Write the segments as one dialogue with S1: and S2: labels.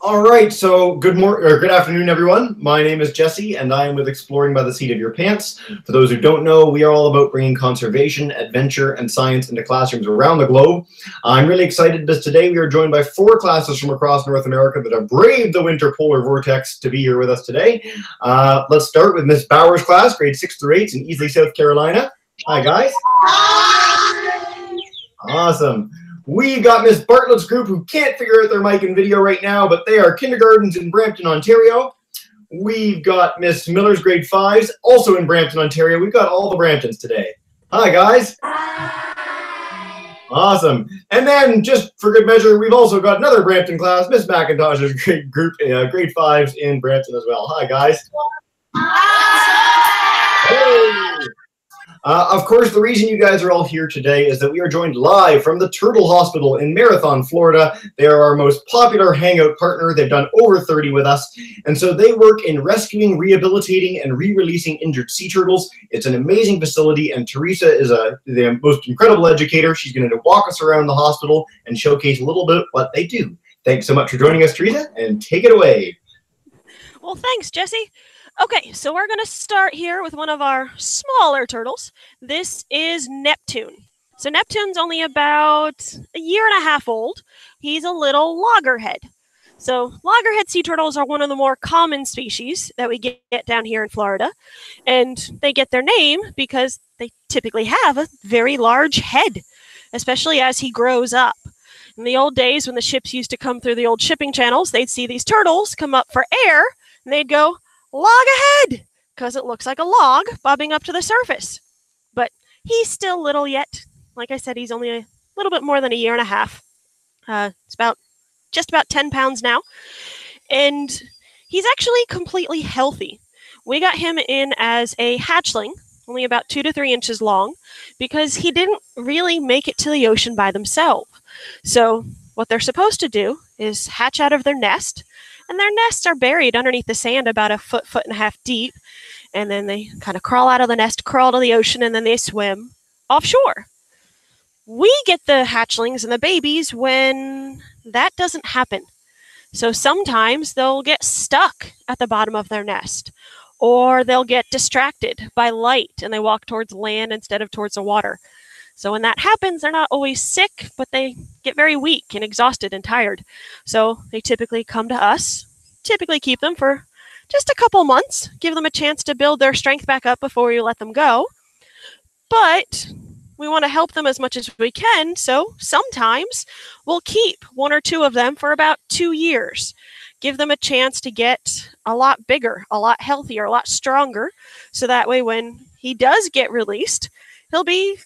S1: All right, so good morning or good afternoon, everyone. My name is Jesse, and I am with Exploring by the Seat of Your Pants. For those who don't know, we are all about bringing conservation, adventure, and science into classrooms around the globe. I'm really excited because today we are joined by 4 classes from across North America that have braved the winter polar vortex to be here with us today. Let's start with Miss Bowers' class, grade 6 through 8 in Easley, South Carolina. Hi, guys. Hi. Awesome. We got Miss Bartlett's group who can't figure out their mic and video right now, but they are kindergartens in Brampton, Ontario. We've got Miss Miller's grade 5s, also in Brampton, Ontario. We've got all the Bramptons today. Hi, guys. Hi. Awesome. And then, just for good measure, we've also got another Brampton class, Miss McIntosh's grade 5s in Brampton as well. Hi, guys. Hi. Hey. Of course, the reason you guys are all here today is that we are joined live from the Turtle Hospital in Marathon, Florida. They are our most popular hangout partner. They've done over 30 with us. And so they work in rescuing, rehabilitating, and re-releasing injured sea turtles. It's an amazing facility, and Teresa is the most incredible educator. She's going to walk us around the hospital and showcase a little bit what they do. Thanks so much for joining us, Teresa, and take it away.
S2: Well, thanks, Jesse. Okay, so we're going to start here with one of our smaller turtles. This is Neptune. So Neptune's only about a year and a half old. He's a little loggerhead. So loggerhead sea turtles are one of the more common species that we get down here in Florida. And they get their name because they typically have a very large head, especially as he grows up. In the old days when the ships used to come through the old shipping channels, they'd see these turtles come up for air and they'd go, "Log ahead," because it looks like a log bobbing up to the surface. But he's still little yet. Like I said, he's only a little bit more than a year and a half. It's just about 10 pounds now. And he's actually completely healthy. We got him in as a hatchling, only about 2 to 3 inches long, because he didn't really make it to the ocean by themselves. So what they're supposed to do is hatch out of their nest, and their nests are buried underneath the sand about a foot and a half deep. And then they kind of crawl out of the nest, crawl to the ocean, and then they swim offshore. We get the hatchlings and the babies when that doesn't happen. So sometimes they'll get stuck at the bottom of their nest, or they'll get distracted by light and they walk towards land instead of towards the water. So when that happens, they're not always sick, but they get very weak and exhausted and tired. So they typically come to us, typically keep them for just a couple months, give them a chance to build their strength back up before we let them go. But we want to help them as much as we can, so sometimes we'll keep 1 or 2 of them for about 2 years. Give them a chance to get a lot bigger, a lot healthier, a lot stronger, so that way when he does get released, he'll be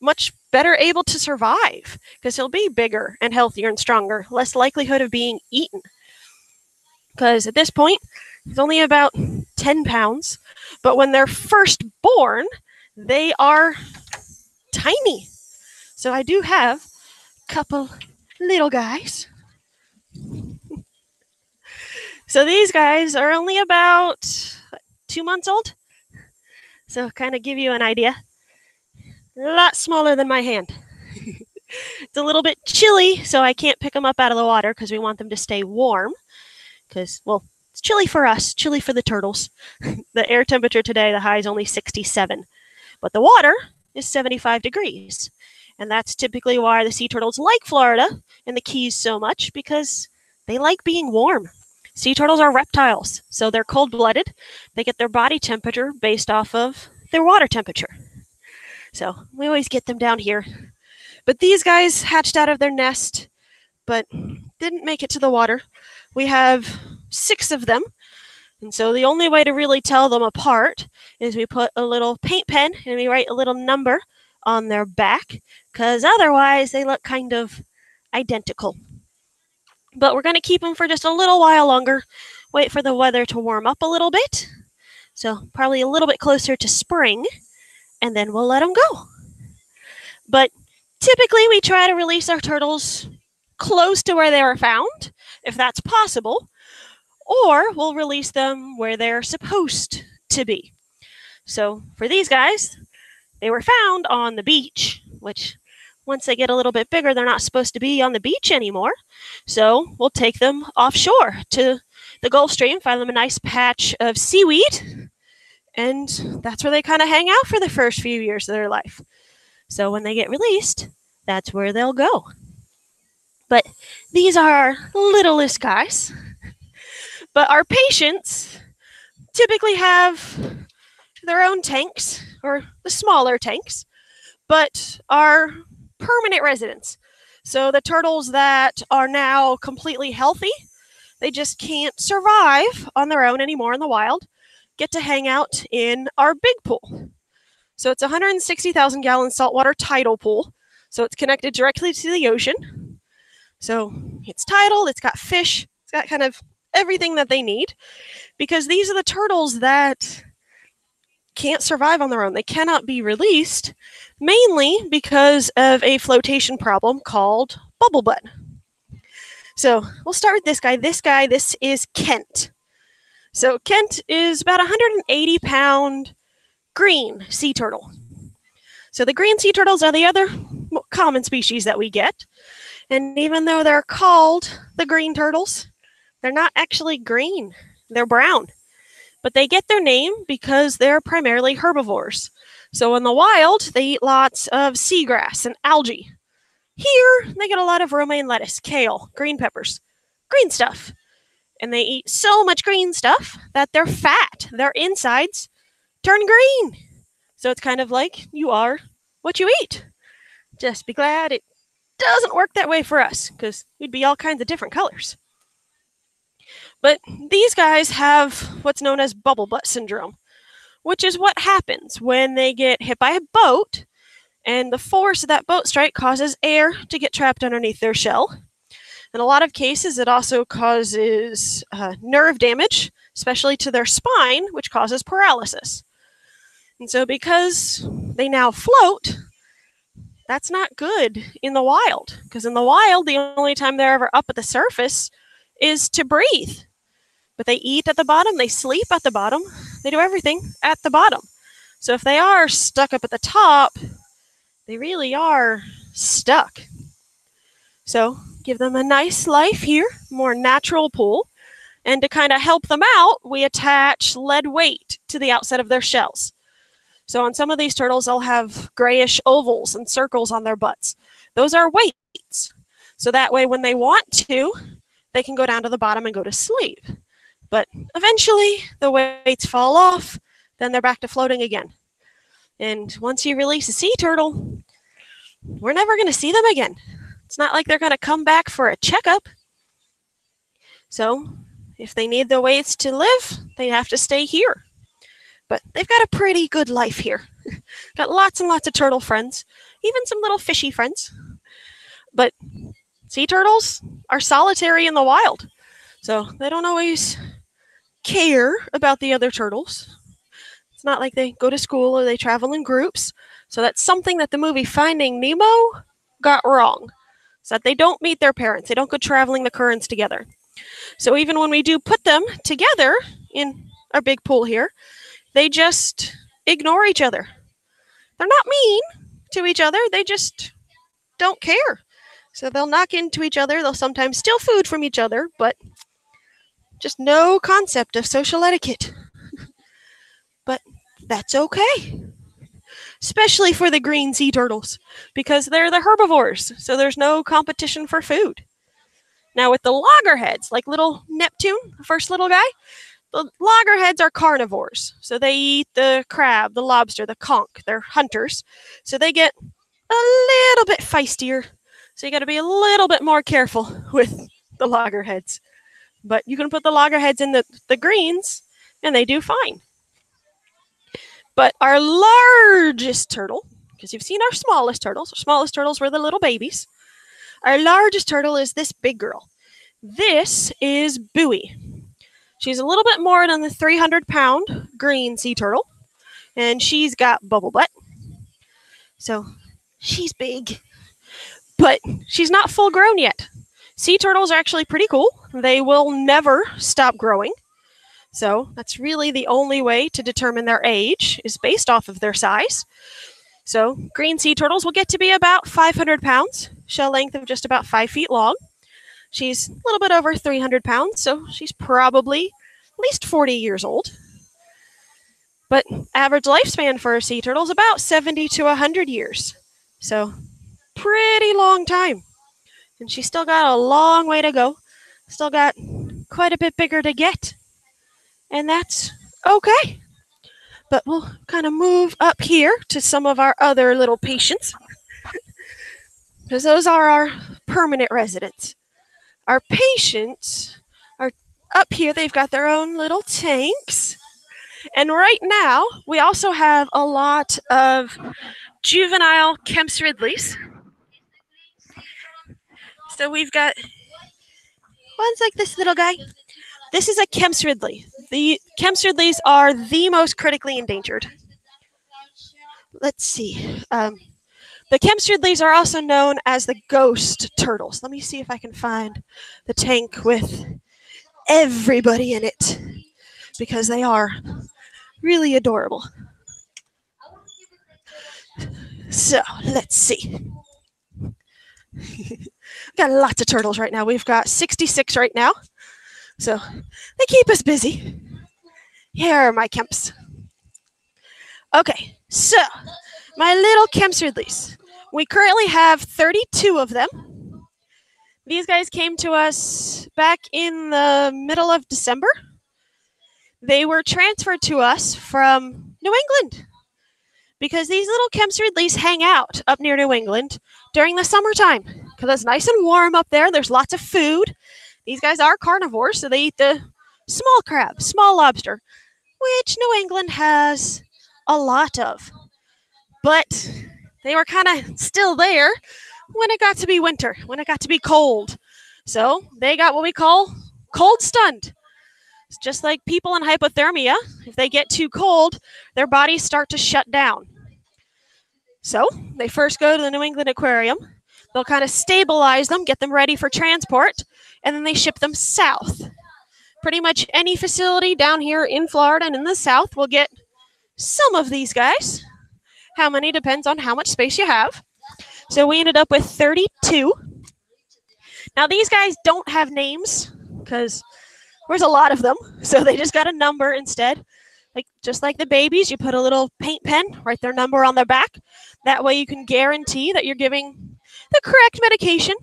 S2: much better able to survive because he'll be bigger and healthier and stronger, less likelihood of being eaten. Because at this point, he's only about 10 pounds, but when they're first born, they are tiny. So I do have a couple little guys. So these guys are only about 2 months old. So kind of give you an idea. A lot smaller than my hand. It's a little bit chilly, so I can't pick them up out of the water because we want them to stay warm. Because, well, it's chilly for us, chilly for the turtles. The air temperature today, the high is only 67. But the water is 75 degrees. And that's typically why the sea turtles like Florida and the Keys so much, because they like being warm. Sea turtles are reptiles, so they're cold-blooded. They get their body temperature based off of their water temperature. So we always get them down here. But these guys hatched out of their nest, but didn't make it to the water. We have 6 of them. And so the only way to really tell them apart is we put a little paint pen and we write a little number on their back, because otherwise they look kind of identical. But we're going to keep them for just a little while longer, wait for the weather to warm up a little bit. So probably a little bit closer to spring. And then we'll let them go. But typically we try to release our turtles close to where they were found, if that's possible, or we'll release them where they're supposed to be. So for these guys, they were found on the beach, which once they get a little bit bigger, they're not supposed to be on the beach anymore. So we'll take them offshore to the Gulf Stream, find them a nice patch of seaweed, and that's where they kind of hang out for the first few years of their life. So when they get released, that's where they'll go. But these are our littlest guys. But our patients typically have their own tanks, or the smaller tanks, but are permanent residents. So the turtles that are now completely healthy, they just can't survive on their own anymore in the wild, get to hang out in our big pool. So it's a 160,000 gallon saltwater tidal pool. So it's connected directly to the ocean. So it's tidal, it's got fish, it's got kind of everything that they need, because these are the turtles that can't survive on their own. They cannot be released, mainly because of a flotation problem called bubble butt. So we'll start with this guy. This is Kent. So Kent is about 180-pound green sea turtle. So the green sea turtles are the other common species that we get. And even though they're called the green turtles, they're not actually green. They're brown. But they get their name because they're primarily herbivores. So in the wild, they eat lots of seagrass and algae. Here, they get a lot of romaine lettuce, kale, green peppers, green stuff. And they eat so much green stuff that they're fat. Their insides turn green. So it's kind of like you are what you eat. Just be glad it doesn't work that way for us, because we'd be all kinds of different colors. But these guys have what's known as bubble butt syndrome, which is what happens when they get hit by a boat, and the force of that boat strike causes air to get trapped underneath their shell. In a lot of cases, it also causes nerve damage, especially to their spine, which causes paralysis. And so because they now float, that's not good in the wild, because in the wild, the only time they're ever up at the surface is to breathe. But they eat at the bottom, they sleep at the bottom, they do everything at the bottom. So if they are stuck up at the top, they really are stuck. So give them a nice life here, more natural pool. And to kind of help them out, we attach lead weight to the outside of their shells. So on some of these turtles, they'll have grayish ovals and circles on their butts. Those are weights. So that way, when they want to, they can go down to the bottom and go to sleep. But eventually, the weights fall off, then they're back to floating again. And once you release a sea turtle, we're never going to see them again. It's not like they're going to come back for a checkup. So if they need the weights to live, they have to stay here. But they've got a pretty good life here. Got lots and lots of turtle friends, even some little fishy friends. But sea turtles are solitary in the wild, so they don't always care about the other turtles. It's not like they go to school or they travel in groups. So that's something that the movie Finding Nemo got wrong. So that they don't meet their parents. They don't go traveling the currents together. So even when we do put them together in our big pool here, they just ignore each other. They're not mean to each other. They just don't care. So they'll knock into each other. They'll sometimes steal food from each other, but just no concept of social etiquette. But that's okay. Especially for the green sea turtles, because they're the herbivores, so there's no competition for food. Now with the loggerheads, like little Neptune, the first little guy, the loggerheads are carnivores. So they eat the crab, the lobster, the conch. They're hunters. So they get a little bit feistier. So you got to be a little bit more careful with the loggerheads. But you can put the loggerheads in the greens, and they do fine. But our largest turtle, because you've seen our smallest turtles. Our smallest turtles were the little babies. Our largest turtle is this big girl. This is Bowie. She's a little bit more than the 300-pound green sea turtle, and she's got bubble butt. So she's big, but she's not full grown yet. Sea turtles are actually pretty cool. They will never stop growing. So that's really the only way to determine their age is based off of their size. So green sea turtles will get to be about 500 pounds, shell length of just about 5 feet long. She's a little bit over 300 pounds, so she's probably at least 40 years old. But average lifespan for a sea turtle is about 70 to 100 years. So pretty long time. And she's still got a long way to go. Still got quite a bit bigger to get. And that's okay. But we'll kind of move up here to some of our other little patients. Because those are our permanent residents. Our patients are up here. They've got their own little tanks. And right now, we also have a lot of juvenile Kemp's Ridleys. So we've got ones like this little guy. This is a Kemp's Ridley. The Kemp's Ridleys are the most critically endangered. Let's see. The Kemp's Ridleys are also known as the ghost turtles. Let me see if I can find the tank with everybody in it, because they are really adorable. So, let's see. Got lots of turtles right now. We've got 66 right now. So, they keep us busy. Here are my Kemps. Okay, so, my little Kemp's Ridleys. We currently have 32 of them. These guys came to us back in the middle of December. They were transferred to us from New England because these little Kemp's Ridleys hang out up near New England during the summertime because it's nice and warm up there. There's lots of food. These guys are carnivores, so they eat the small crab, small lobster, which New England has a lot of. But they were kind of still there when it got to be winter, when it got to be cold. So they got what we call cold stunned. It's just like people in hypothermia. If they get too cold, their bodies start to shut down. So they first go to the New England Aquarium. They'll kind of stabilize them, get them ready for transport, and then they ship them south. Pretty much any facility down here in Florida and in the South will get some of these guys. How many depends on how much space you have. So we ended up with 32. Now these guys don't have names because there's a lot of them. So they just got a number instead. Just like the babies, you put a little paint pen, write their number on their back. That way you can guarantee that you're giving the correct medication,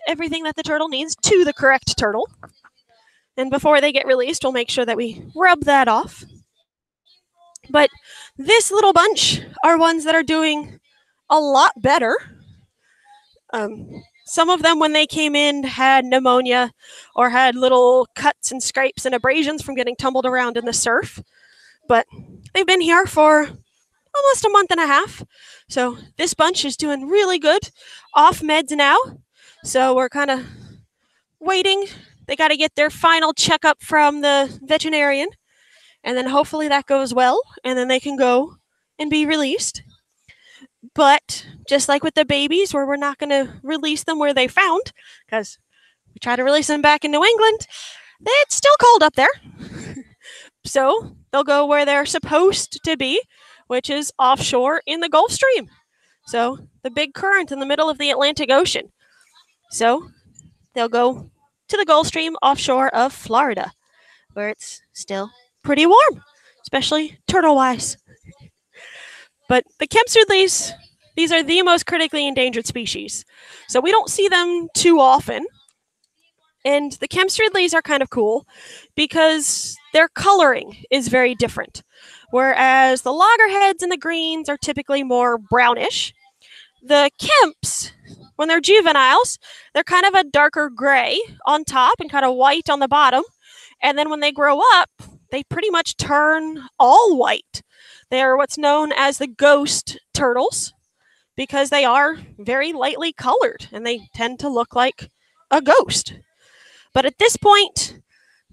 S2: everything that the turtle needs to the correct turtle. And before they get released, we'll make sure that we rub that off. But this little bunch are ones that are doing a lot better. Some of them, when they came in, had pneumonia or had little cuts and scrapes and abrasions from getting tumbled around in the surf. But they've been here for almost a month and a half. So this bunch is doing really good, off meds now. So we're kind of waiting. They got to get their final checkup from the veterinarian. And then hopefully that goes well, and then they can go and be released. But just like with the babies, where we're not going to release them where they found, because we try to release them back in New England, it's still cold up there. So they'll go where they're supposed to be, which is offshore in the Gulf Stream. So the big current in the middle of the Atlantic Ocean. So they'll go to the Gulf Stream offshore of Florida, where it's still pretty warm, especially turtle-wise. But the Kemp's Ridleys, these are the most critically endangered species. So we don't see them too often. And the Kemp's Ridleys are kind of cool because their coloring is very different. Whereas the loggerheads and the greens are typically more brownish. The Kemps, when they're juveniles, they're kind of a darker gray on top and kind of white on the bottom. And then when they grow up, they pretty much turn all white. They are what's known as the ghost turtles because they are very lightly colored and they tend to look like a ghost. But at this point,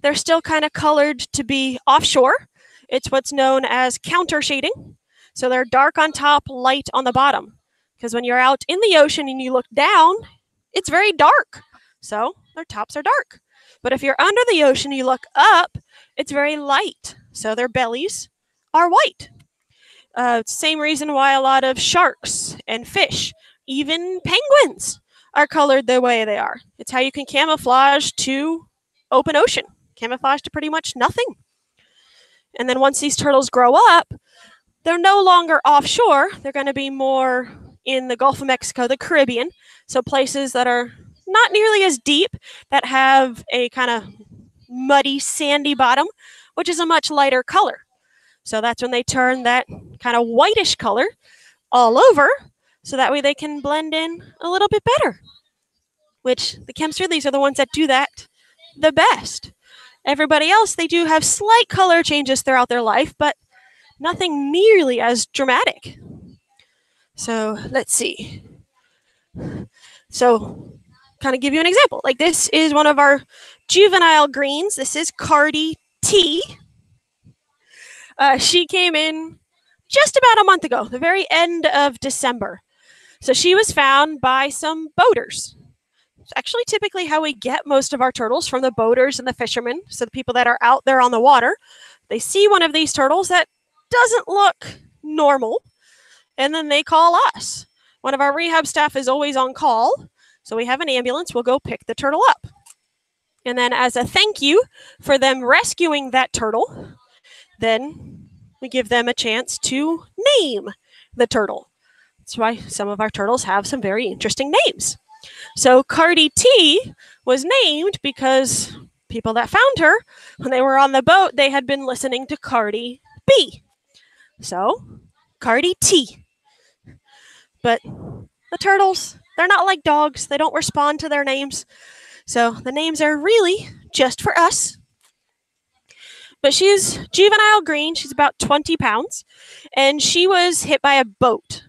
S2: they're still kind of colored to be offshore. It's what's known as counter shading. So they're dark on top, light on the bottom. Because when you're out in the ocean and you look down, it's very dark. So their tops are dark. But if you're under the ocean and you look up, it's very light. So their bellies are white. Same reason why a lot of sharks and fish, even penguins, are colored the way they are. It's how you can camouflage to open ocean, camouflage to pretty much nothing. And then once these turtles grow up, they're no longer offshore. They're going to be more in the Gulf of Mexico, the Caribbean, so places that are not nearly as deep, that have a kind of muddy, sandy bottom, which is a much lighter color. So that's when they turn that kind of whitish color all over, so that way they can blend in a little bit better, which the Chemsturleys are the ones that do that the best. Everybody else, they do have slight color changes throughout their life, but nothing nearly as dramatic. So let's see. So kind of give you an example. Like this is one of our juvenile greens. This is Cardi T. She came in just about a month ago, the very end of December. So she was found by some boaters. It's actually typically how we get most of our turtles, from the boaters and the fishermen. So the people that are out there on the water, they see one of these turtles that doesn't look normal, and then they call us. One of our rehab staff is always on call, so we have an ambulance. We'll go pick the turtle up. And then as a thank you for them rescuing that turtle, then we give them a chance to name the turtle. That's why some of our turtles have some very interesting names. So Cardi T was named because people that found her, when they were on the boat, they had been listening to Cardi B. So Cardi T. But the turtles, they're not like dogs. They don't respond to their names. So the names are really just for us. But she's juvenile green. She's about 20 pounds. And she was hit by a boat.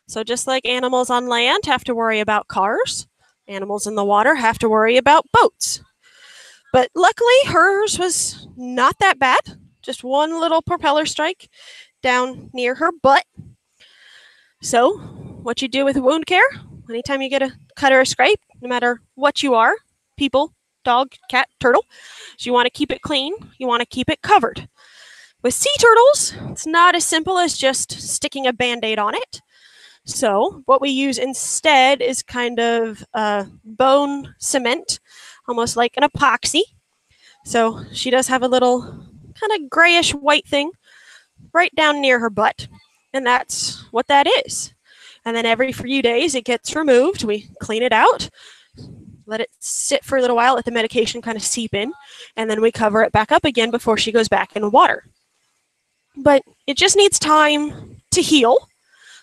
S2: So just like animals on land have to worry about cars, animals in the water have to worry about boats. But luckily, hers was not that bad. Just one little propeller strike down near her butt. So what you do with wound care, anytime you get a cut or a scrape, no matter what you are, people, dog, cat, turtle, so you want to keep it clean, you want to keep it covered. With sea turtles, it's not as simple as just sticking a Band-Aid on it. So what we use instead is kind of bone cement, almost like an epoxy. So she does have a little kind of grayish white thing right down near her butt. And that's what that is. And then every few days it gets removed. We clean it out, let it sit for a little while, let the medication kind of seep in, and then we cover it back up again before she goes back in the water. But it just needs time to heal,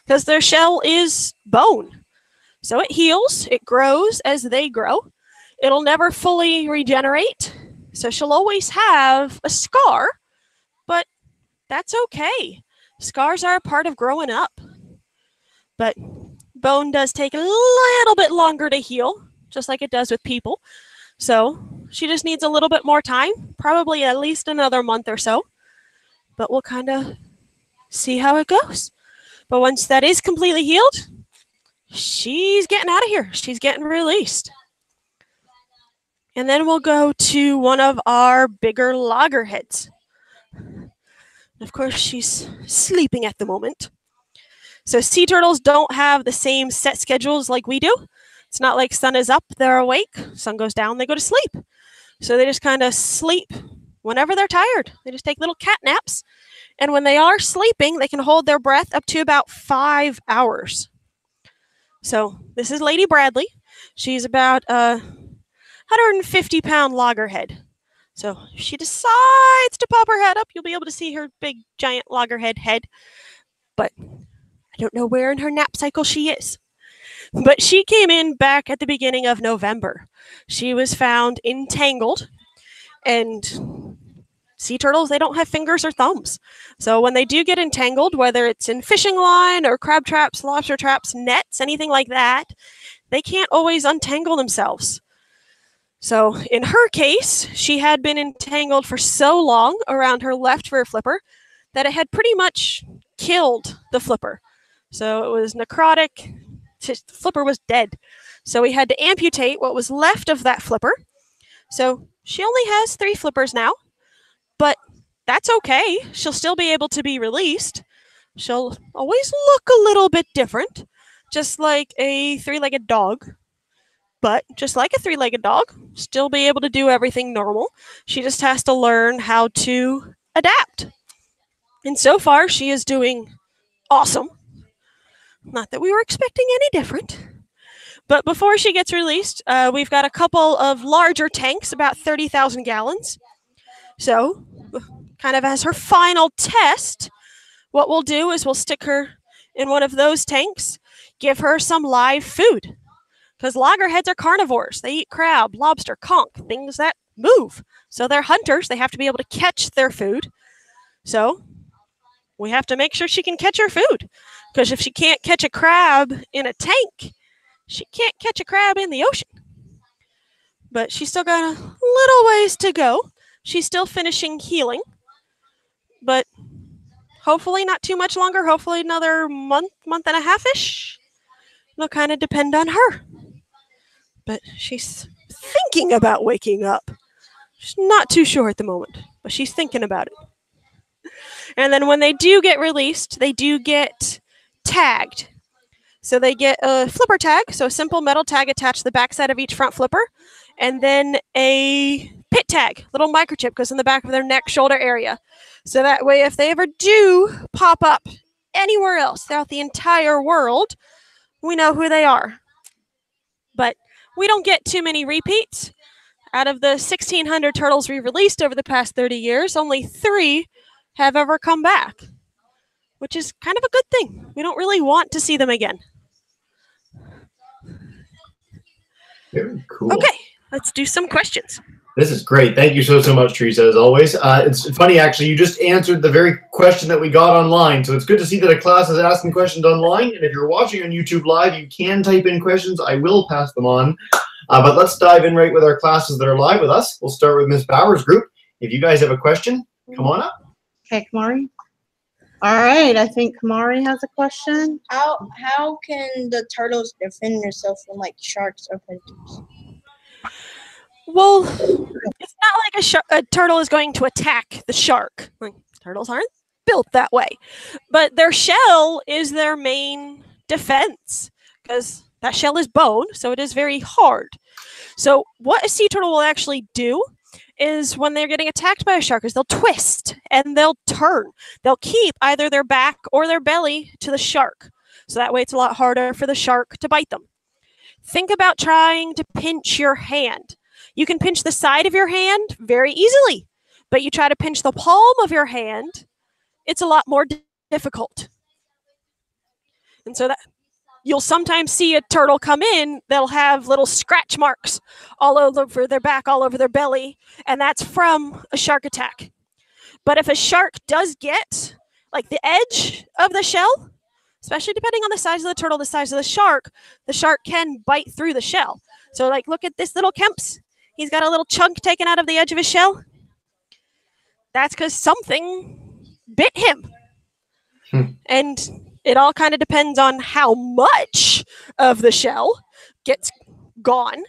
S2: because their shell is bone. So it heals, it grows as they grow. It'll never fully regenerate, so she'll always have a scar, but that's okay. Scars are a part of growing up. But bone does take a little bit longer to heal, just like it does with people. So she just needs a little bit more time, probably at least another month or so. But we'll kind of see how it goes. But once that is completely healed, she's getting out of here. She's getting released. And then we'll go to one of our bigger loggerheads. Of course, she's sleeping at the moment. So sea turtles don't have the same set schedules like we do. It's not like sun is up, they're awake. Sun goes down, they go to sleep. So they just kind of sleep whenever they're tired. They just take little cat naps. And when they are sleeping, they can hold their breath up to about 5 hours. So this is Lady Bradley. She's about a 150-pound loggerhead. So if she decides to pop her head up, you'll be able to see her big, giant loggerhead head. But I don't know where in her nap cycle she is. But she came in back at the beginning of November. She was found entangled. And sea turtles, they don't have fingers or thumbs. So when they do get entangled, whether it's in fishing line or crab traps, lobster traps, nets, anything like that, they can't always untangle themselves. So in her case, she had been entangled for so long around her left rear flipper that it had pretty much killed the flipper. So it was necrotic. The flipper was dead. So we had to amputate what was left of that flipper. So she only has 3 flippers now. But that's okay. She'll still be able to be released. She'll always look a little bit different, just like a three-legged dog. But just like a three-legged dog, still be able to do everything normal. She just has to learn how to adapt. And so far, she is doing awesome. Not that we were expecting any different. But before she gets released, we've got a couple of larger tanks, about 30,000 gallons. So, kind of as her final test, what we'll do is we'll stick her in one of those tanks, give her some live food. Because loggerheads are carnivores. They eat crab, lobster, conch, things that move. So they're hunters. They have to be able to catch their food. So we have to make sure she can catch her food. Because if she can't catch a crab in a tank, she can't catch a crab in the ocean. But she's still got a little ways to go. She's still finishing healing. But hopefully not too much longer. Hopefully another month and a half-ish. It'll kind of depend on her. But she's thinking about waking up. She's not too sure at the moment, but she's thinking about it. And then when they do get released, they do get tagged. So they get a flipper tag, so a simple metal tag attached to the backside of each front flipper, and then a pit tag, little microchip goes in the back of their neck, shoulder area. So that way, if they ever do pop up anywhere else throughout the entire world, we know who they are. But we don't get too many repeats. Out of the 1,600 turtles we released over the past 30 years, only 3 have ever come back, which is kind of a good thing. We don't really want to see them again.
S1: Very cool.
S2: Okay, let's do some questions.
S1: This is great. Thank you so much, Teresa, as always. It's funny, actually, you just answered the very question that we got online. So it's good to see that a class is asking questions online. And if you're watching on YouTube Live, you can type in questions. I will pass them on. But let's dive in right with our classes that are live with us. We'll start with Miss Bauer's group. If you guys have a question, come on up.
S3: Okay, Kamari. All right, I think Kamari has a question.
S4: How can the turtles defend themselves from like sharks or predators?
S2: Well, it's not like a turtle is going to attack the shark. Like, turtles aren't built that way. But their shell is their main defense because that shell is bone, so it is very hard. So what a sea turtle will actually do is when they're getting attacked by a shark is they'll twist and they'll turn. They'll keep either their back or their belly to the shark. So that way it's a lot harder for the shark to bite them. Think about trying to pinch your hand. You can pinch the side of your hand very easily, but you try to pinch the palm of your hand, it's a lot more difficult. And so that you'll sometimes see a turtle come in, they'll have little scratch marks all over their back, all over their belly, and that's from a shark attack. But if a shark does get like the edge of the shell, especially depending on the size of the turtle, the size of the shark can bite through the shell. So like, look at this little Kemps. He's got a little chunk taken out of the edge of his shell. That's because something bit him. And it all kind of depends on how much of the shell gets gone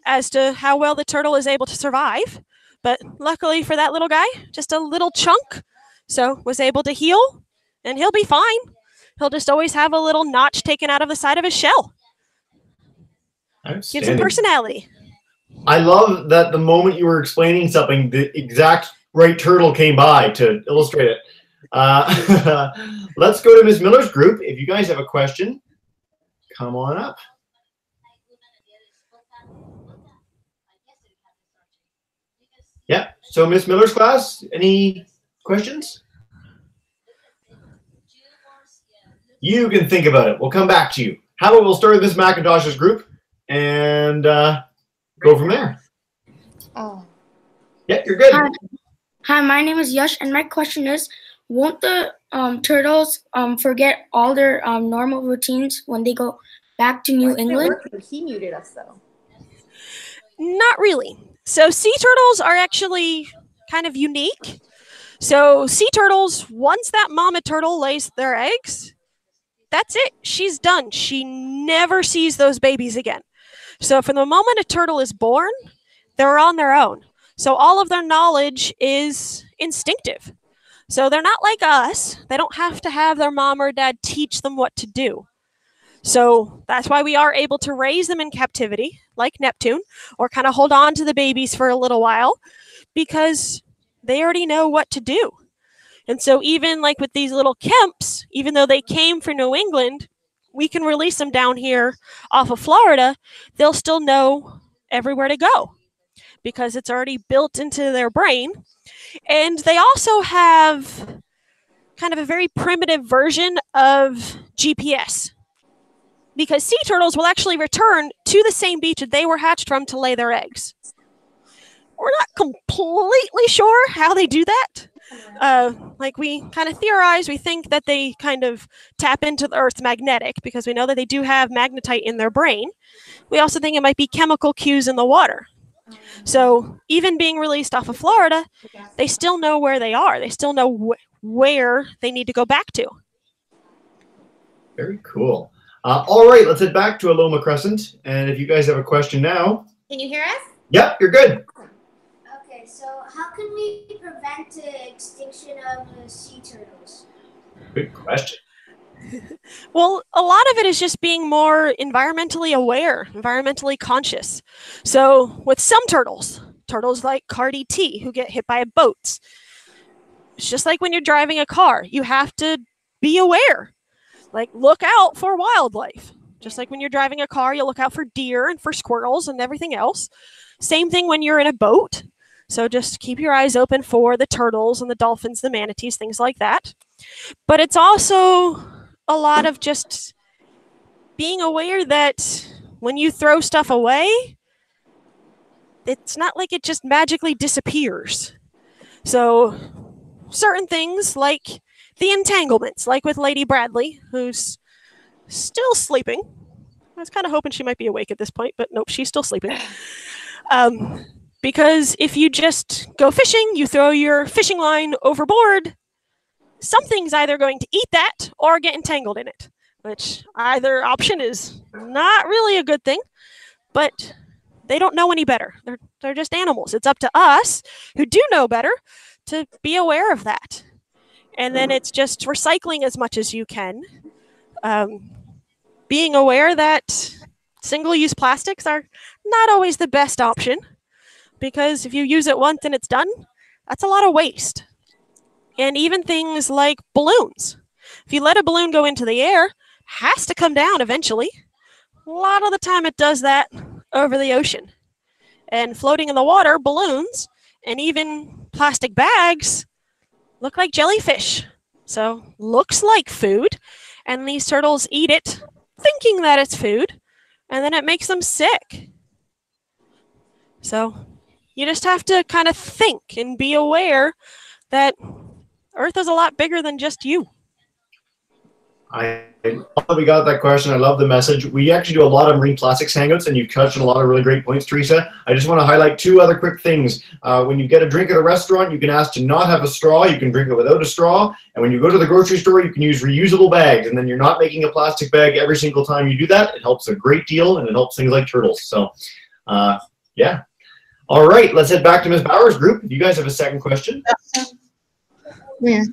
S2: as to how well the turtle is able to survive. But luckily for that little guy, just a little chunk, so was able to heal, and he'll be fine. He'll just always have a little notch taken out of the side of his shell. Gives him personality.
S1: I love that the moment you were explaining something, the exact right turtle came by to illustrate it. Let's go to Ms. Miller's group. If you guys have a question, come on up. Yeah, so Ms. Miller's class, any questions? You can think about it. We'll come back to you. How about we'll start with Ms. McIntosh's group and go from there.
S4: Oh.
S1: Yeah, you're good.
S5: Hi, my name is Yash, and my question is, won't the turtles forget all their normal routines when they go back to New England?
S3: He muted us, though.
S2: Not really. So sea turtles are actually kind of unique. So sea turtles, once that mama turtle lays their eggs, that's it. She's done. She never sees those babies again. So from the moment a turtle is born, they're on their own. So all of their knowledge is instinctive. So they're not like us. They don't have to have their mom or dad teach them what to do. So that's why we are able to raise them in captivity, like Neptune, or kind of hold on to the babies for a little while, because they already know what to do. And so even like with these little Kemps, even though they came from New England, we can release them down here off of Florida. They'll still know everywhere to go because it's already built into their brain. And they also have kind of a very primitive version of GPS, because sea turtles will actually return to the same beach that they were hatched from to lay their eggs. We're not completely sure how they do that. Like we kind of theorize, we think that they kind of tap into the Earth's magnetic, because we know that they do have magnetite in their brain. We also think it might be chemical cues in the water. So even being released off of Florida, they still know where they are. They still know where they need to go back to.
S1: Very cool. All right, let's head back to Aloma Crescent. And if you guys have a question now.
S6: Can you hear us?
S1: Yep, you're good.
S6: Okay, so how can we prevent the extinction of the sea turtles?
S1: Good question.
S2: Well, a lot of it is just being more environmentally aware, environmentally conscious. So with some turtles like Cardi T, who get hit by boats, it's just like when you're driving a car, you have to be aware. Like, look out for wildlife. Just like when you're driving a car, you look out for deer and for squirrels and everything else. Same thing when you're in a boat. So just keep your eyes open for the turtles and the dolphins, the manatees, things like that. But it's also a lot of just being aware that when you throw stuff away, it's not like it just magically disappears. So certain things like the entanglements, like with Lady Bradley, who's still sleeping. I was kind of hoping she might be awake at this point, but nope, she's still sleeping. Because if you just go fishing, you throw your fishing line overboard, something's either going to eat that or get entangled in it, which either option is not really a good thing, but they don't know any better. They're just animals. It's up to us who do know better to be aware of that. And then it's just recycling as much as you can. Being aware that single-use plastics are not always the best option, because if you use it once and it's done, that's a lot of waste. And even things like balloons. If you let a balloon go into the air, it has to come down eventually. A lot of the time it does that over the ocean. And floating in the water, balloons and even plastic bags look like jellyfish. So looks like food, and these turtles eat it thinking that it's food, and then it makes them sick. So you just have to kind of think and be aware that Earth is a lot bigger than just you.
S1: I love that we got that question. I love the message. We actually do a lot of marine plastics hangouts, and you've touched on a lot of really great points, Teresa. I just want to highlight two other quick things. When you get a drink at a restaurant, you can ask to not have a straw. You can drink it without a straw. And when you go to the grocery store, you can use reusable bags, and then you're not making a plastic bag every single time you do that. It helps a great deal, and it helps things like turtles. So, yeah. All right, let's head back to Ms. Bauer's group. If you guys have a second question.
S3: Yeah.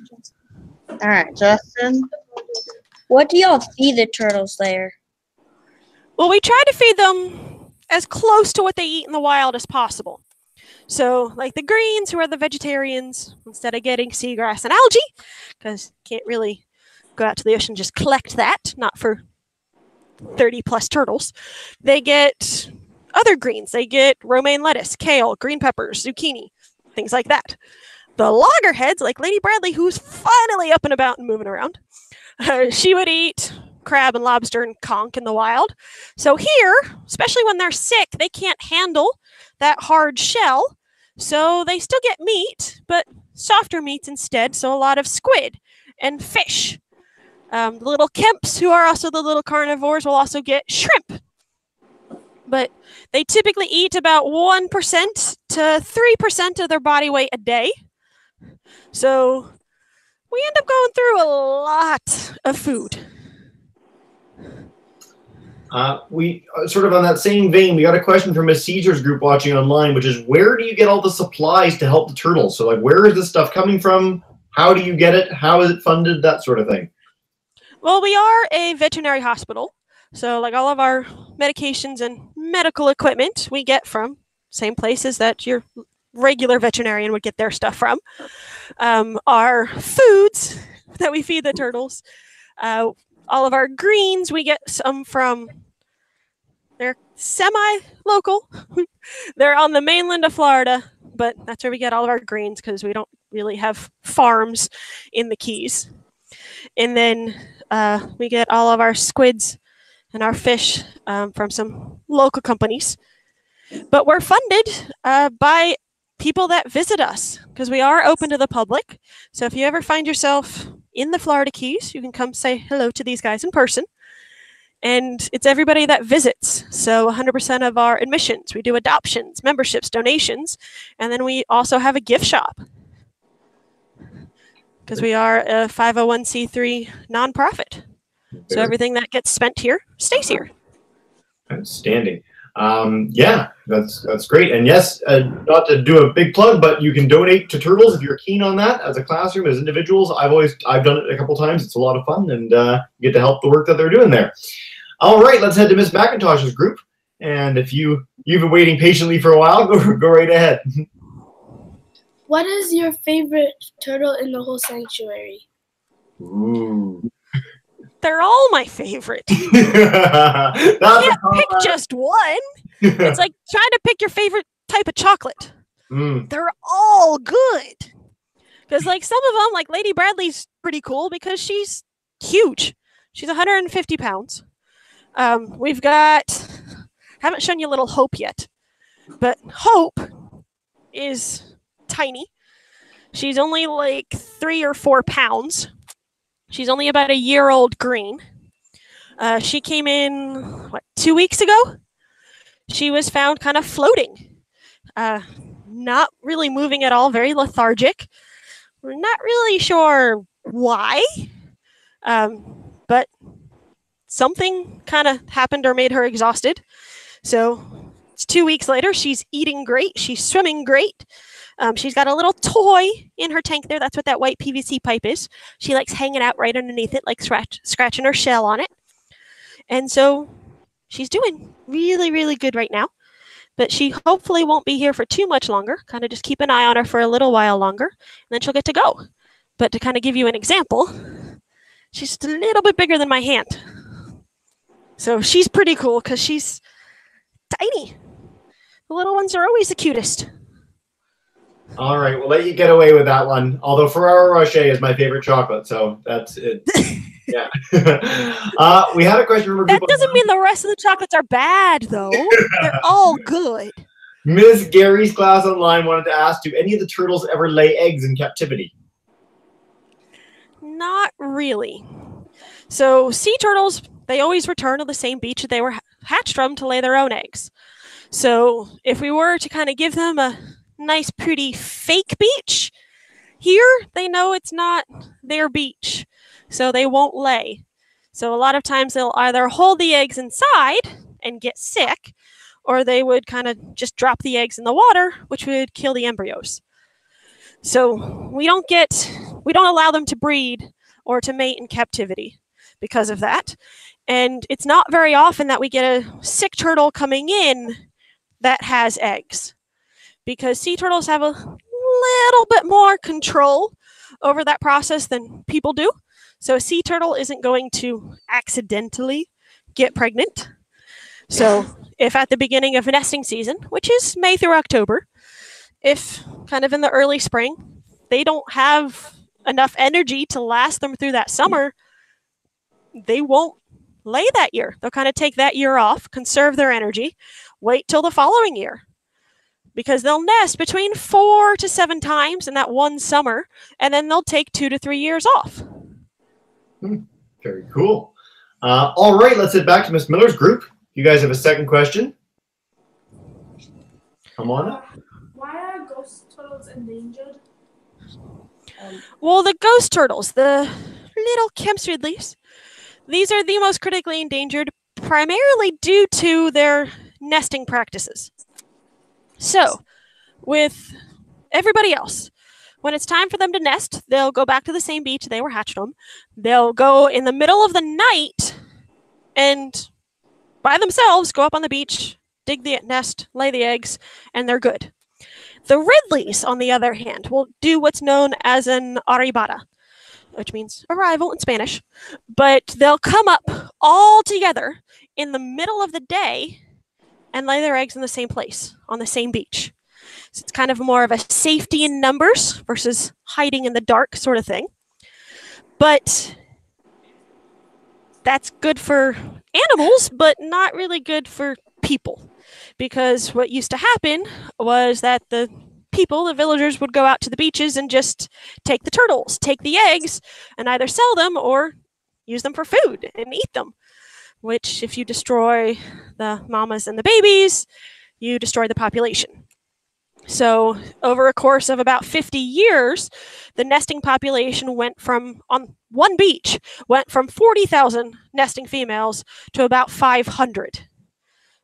S3: All right, Justin.
S4: What do y'all feed the turtles there?
S2: Well, we try to feed them as close to what they eat in the wild as possible. So, like the greens, who are the vegetarians, instead of getting seagrass and algae, because can't really go out to the ocean and just collect that, not for 30 plus turtles, they get other greens. They get romaine lettuce, kale, green peppers, zucchini, things like that. The loggerheads, like Lady Bradley, who's finally up and about and moving around, she would eat crab and lobster and conch in the wild. So here, especially when they're sick, they can't handle that hard shell. So they still get meat, but softer meats instead. So a lot of squid and fish. The little Kemps, who are also the little carnivores, will also get shrimp. But they typically eat about 1% to 3% of their body weight a day. So we end up going through a lot of food.
S1: We sort of on that same vein, we got a question from Miss Caesar's group watching online, which is, where do you get all the supplies to help the turtles? So like, where is this stuff coming from? How do you get it? How is it funded? That sort of thing.
S2: Well, we are a veterinary hospital. So like all of our medications and medical equipment we get from same places that your regular veterinarian would get their stuff from. Our foods that we feed the turtles, all of our greens, we get some from, they're semi-local. They're on the mainland of Florida, but that's where we get all of our greens because we don't really have farms in the Keys. And then we get all of our squids and our fish from some local companies. But we're funded by people that visit us because we are open to the public. So if you ever find yourself in the Florida Keys, you can come say hello to these guys in person. And it's everybody that visits. So 100% of our admissions, we do adoptions, memberships, donations, and then we also have a gift shop because we are a 501c3 nonprofit. So everything that gets spent here stays here.
S1: Outstanding. Yeah, that's great. And yes, not to do a big plug, but you can donate to Turtles if you're keen on that as a classroom, as individuals. I've done it a couple times. It's a lot of fun, and you get to help the work that they're doing there. All right, let's head to Miss McIntosh's group. And if you've been waiting patiently for a while, go right ahead.
S5: What is your favorite turtle in the whole sanctuary?
S1: Ooh.
S2: They're all my favorite. You can't pick just one. It's like trying to pick your favorite type of chocolate. They're all good. Because like some of them, like Lady Bradley's pretty cool because she's huge. She's 150 pounds. We've got, haven't shown you little Hope yet, but Hope is tiny. She's only like 3 or 4 pounds. She's only about a year-old green. She came in, 2 weeks ago? She was found kind of floating. Not really moving at all, very lethargic. We're not really sure why, but something kind of happened or made her exhausted. So it's 2 weeks later. She's eating great. She's swimming great. She's got a little toy in her tank there. That's what that white PVC pipe is. She likes hanging out right underneath it, like scratching her shell on it. And so she's doing really, really good right now. But she hopefully won't be here for too much longer. Kind of just keep an eye on her for a little while longer, and then she'll get to go. But to kind of give you an example, she's just a little bit bigger than my hand. So she's pretty cool because she's tiny. The little ones are always the cutest.
S1: All right, we'll let you get away with that one. Although Ferrero Rocher is my favorite chocolate, so that's it. Yeah. We had a question from
S2: That doesn't mean the rest of the chocolates are bad, though. They're all good.
S1: Ms. Gary's class online wanted to ask, do any of the turtles ever lay eggs in captivity?
S2: Not really. So sea turtles, they always return to the same beach that they were hatched from to lay their own eggs. So if we were to kind of give them a nice, pretty fake beach, here they know it's not their beach, so they won't lay. So a lot of times they'll either hold the eggs inside and get sick, or they would kind of just drop the eggs in the water, which would kill the embryos. So we don't allow them to breed or to mate in captivity because of that. And it's not very often that we get a sick turtle coming in that has eggs, because sea turtles have a little bit more control over that process than people do. So a sea turtle isn't going to accidentally get pregnant. So if at the beginning of nesting season, which is May through October, if kind of in the early spring, they don't have enough energy to last them through that summer, they won't lay that year. They'll kind of take that year off, conserve their energy, wait till the following year. Because they'll nest between 4 to 7 times in that one summer, and then they'll take 2 to 3 years off.
S1: Very cool. All right, let's head back to Miss Miller's group. You guys have a second question? Come on up.
S7: Why are ghost turtles endangered?
S2: Well, the ghost turtles, the little Kemp's Ridleys, these are the most critically endangered, primarily due to their nesting practices. So, with everybody else, when it's time for them to nest, they'll go back to the same beach they were hatched on. They'll go in the middle of the night and by themselves go up on the beach, dig the nest, lay the eggs, and they're good. The Ridleys, on the other hand, will do what's known as an arribada, which means arrival in Spanish, but they'll come up all together in the middle of the day and lay their eggs in the same place, on the same beach. So it's kind of more of a safety in numbers versus hiding in the dark sort of thing. But that's good for animals, but not really good for people. Because what used to happen was that the people, the villagers, would go out to the beaches and just take the turtles, take the eggs, and either sell them or use them for food and eat them. Which, if you destroy the mamas and the babies, you destroy the population. So over a course of about 50 years, the nesting population went from, on one beach, went from 40,000 nesting females to about 500,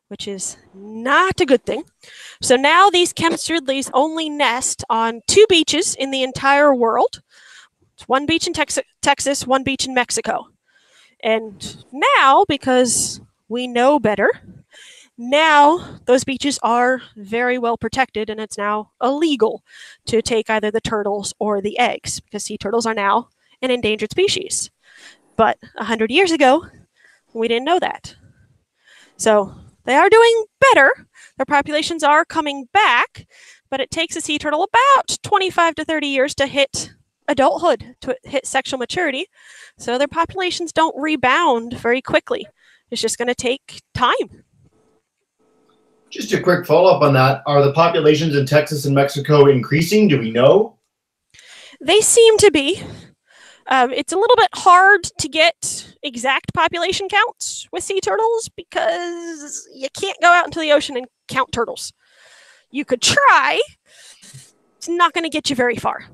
S2: which is not a good thing. So now these Kemp's Ridleys only nest on 2 beaches in the entire world. It's 1 beach in Texas, 1 beach in Mexico. And now, because we know better, now those beaches are very well protected, and it's now illegal to take either the turtles or the eggs, because sea turtles are now an endangered species. But 100 years ago, we didn't know that. So they are doing better. Their populations are coming back, but it takes a sea turtle about 25 to 30 years to hit adulthood, to hit sexual maturity. So their populations don't rebound very quickly. It's just going to take time.
S1: Just a quick follow-up on that. Are the populations in Texas and Mexico increasing? Do we know?
S2: They seem to be. It's a little bit hard to get exact population counts with sea turtles because you can't go out into the ocean and count turtles. You could try. It's not going to get you very far.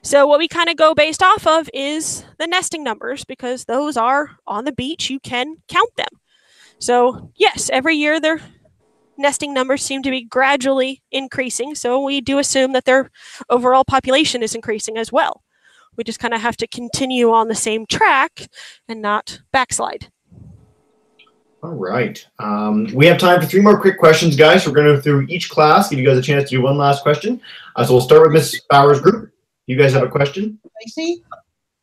S2: So what we kind of go based off of is the nesting numbers, because those are on the beach. You can count them. So yes, every year their nesting numbers seem to be gradually increasing. So we do assume that their overall population is increasing as well. We just kind of have to continue on the same track and not backslide.
S1: All right. We have time for 3 more quick questions, guys. We're going to go through each class, give you guys a chance to do one last question. So we'll start with Miss Bowers' group. You guys have a question?
S3: Tracy,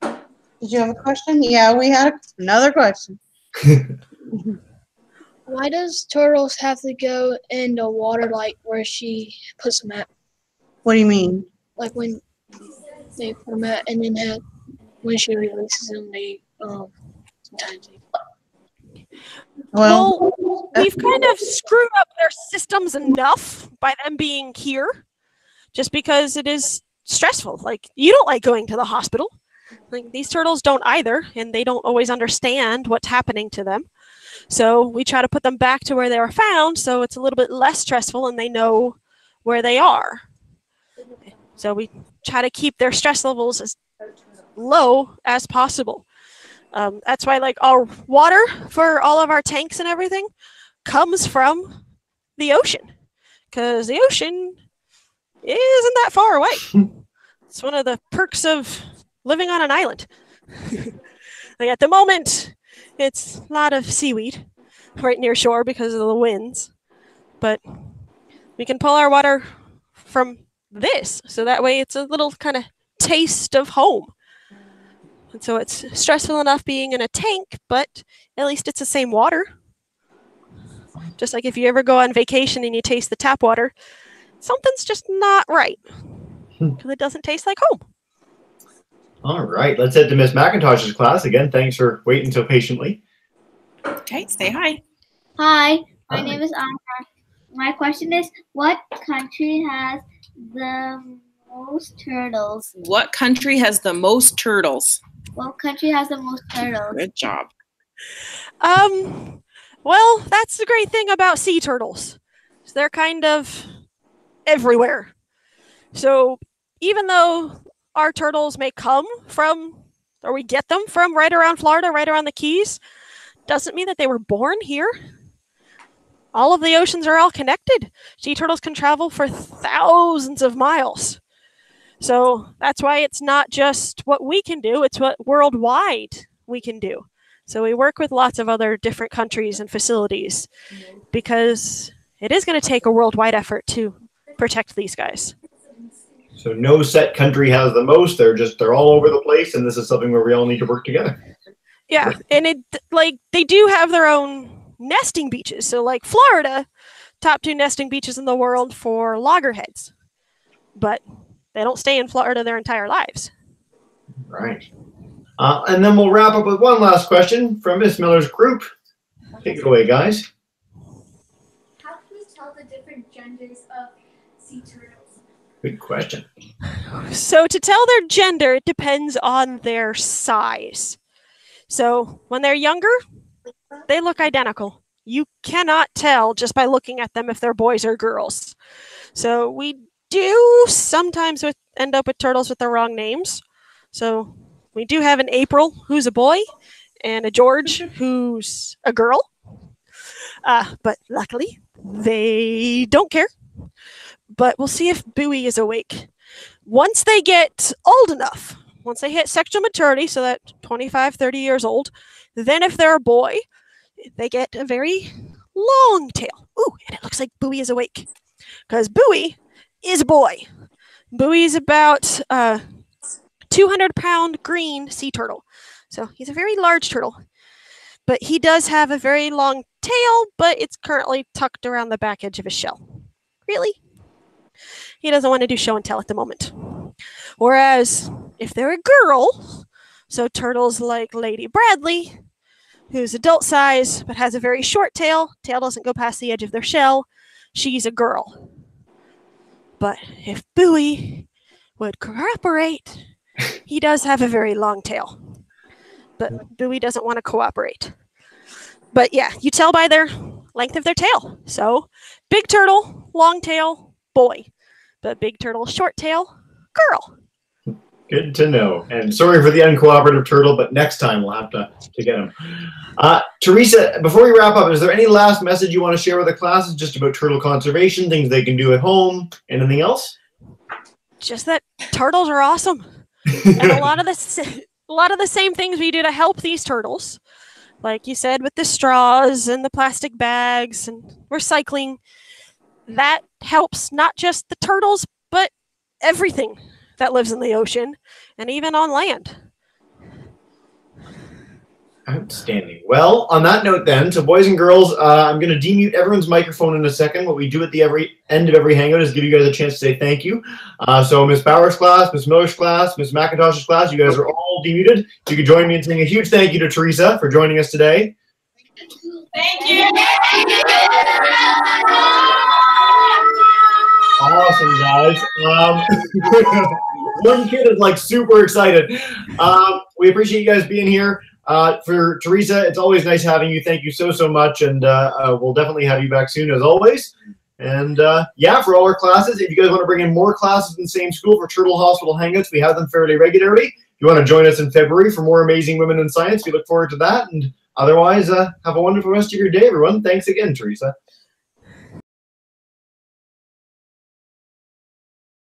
S3: did you have a question? Yeah, we had another question.
S8: Why does turtles have to go in the water like where she puts them at?
S3: What do you mean?
S8: Like when they put them at, and then when she releases them, they sometimes they.
S3: Well,
S2: we've kind of screwed up their systems enough by them being here, just because it is stressful. Like, you don't like going to the hospital. Like, these turtles don't either, and they don't always understand what's happening to them. So we try to put them back to where they were found, so it's a little bit less stressful and they know where they are. So we try to keep their stress levels as low as possible. That's why, like, our water for all of our tanks and everything comes from the ocean, because the ocean isn't that far away. It's one of the perks of living on an island. Like, at the moment, it's a lot of seaweed right near shore because of the winds, but we can pull our water from this, so that way it's a little kind of taste of home. And so it's stressful enough being in a tank, but at least it's the same water. Just like if you ever go on vacation and you taste the tap water, something's just not right, because it doesn't taste like home.
S1: All right, let's head to Miss McIntosh's class. Again, thanks for waiting so patiently.
S9: Okay, say hi.
S6: Hi, my
S1: Hi.
S6: name is Anna. My question is, what country has the most turtles?
S9: What country has the most turtles?
S6: What country has the most turtles?
S9: Good job.
S2: Well, that's the great thing about sea turtles. So they're kind of everywhere. So even though our turtles may come from, or we get them from right around Florida, right around the Keys, doesn't mean that they were born here. All of the oceans are all connected. Sea turtles can travel for thousands of miles. So that's why it's not just what we can do, it's what worldwide we can do. So we work with lots of other different countries and facilities because it is going to take a worldwide effort to protect these guys.
S1: So no set country has the most. They're all over the place, and this is something where we all need to work together.
S2: Yeah, and they do have their own nesting beaches. So like Florida, top 2 nesting beaches in the world for loggerheads. But they don't stay in Florida their entire lives.
S1: Right. And then we'll wrap up with one last question from Miss Miller's group. Take it away, guys.
S6: How can we tell the different genders of sea turtles?
S1: Good question.
S2: So to tell their gender, it depends on their size. So when they're younger, they look identical. You cannot tell just by looking at them if they're boys or girls. So we do sometimes end up with turtles with the wrong names. So we do have an April, who's a boy, and a George, who's a girl. But luckily, they don't care. But we'll see if Bowie is awake. Once they get old enough, once they hit sexual maturity, so that 25, 30 years old, then if they're a boy, they get a very long tail. Ooh, and it looks like Bowie is awake. Because Bowie is a boy. Bowie is about 200-pound green sea turtle. So he's a very large turtle. But he does have a very long tail, but it's currently tucked around the back edge of his shell. Really? He doesn't want to do show and tell at the moment. Whereas if they're a girl, so turtles like Lady Bradley, who's adult size but has a very short tail doesn't go past the edge of their shell, she's a girl. But if Bowie would cooperate, he does have a very long tail. But Bowie doesn't want to cooperate. But yeah, you tell by their length of their tail. So big turtle, long tail, boy. But big turtle, short tail, girl.
S1: Good to know. And sorry for the uncooperative turtle, but next time we'll have to get him. Teresa, before we wrap up, is there any last message you want to share with the classes just about turtle conservation, things they can do at home, anything else?
S2: Just that turtles are awesome. And a lot of the same things we do to help these turtles, like you said, with the straws and the plastic bags and recycling, that helps not just the turtles, but everything that lives in the ocean and even on land.
S1: Outstanding. Well, on that note then, so boys and girls, I'm going to demute everyone's microphone in a second. What we do at the end of every hangout is give you guys a chance to say thank you. So Miss Bauer's class, Miss Miller's class, Miss McIntosh's class, you guys are all demuted. You can join me in saying a huge thank you to Teresa for joining us today.
S7: Thank you.
S1: Awesome, guys. One kid is like super excited. We appreciate you guys being here. For Teresa, it's always nice having you. Thank you so much, and we'll definitely have you back soon as always. And yeah, for all our classes, if you guys want to bring in more classes in the same school for Turtle Hospital Hangouts, we have them fairly regularly. If you want to join us in February for more amazing women in science, we look forward to that. And otherwise, have a wonderful rest of your day, everyone. Thanks again, Teresa.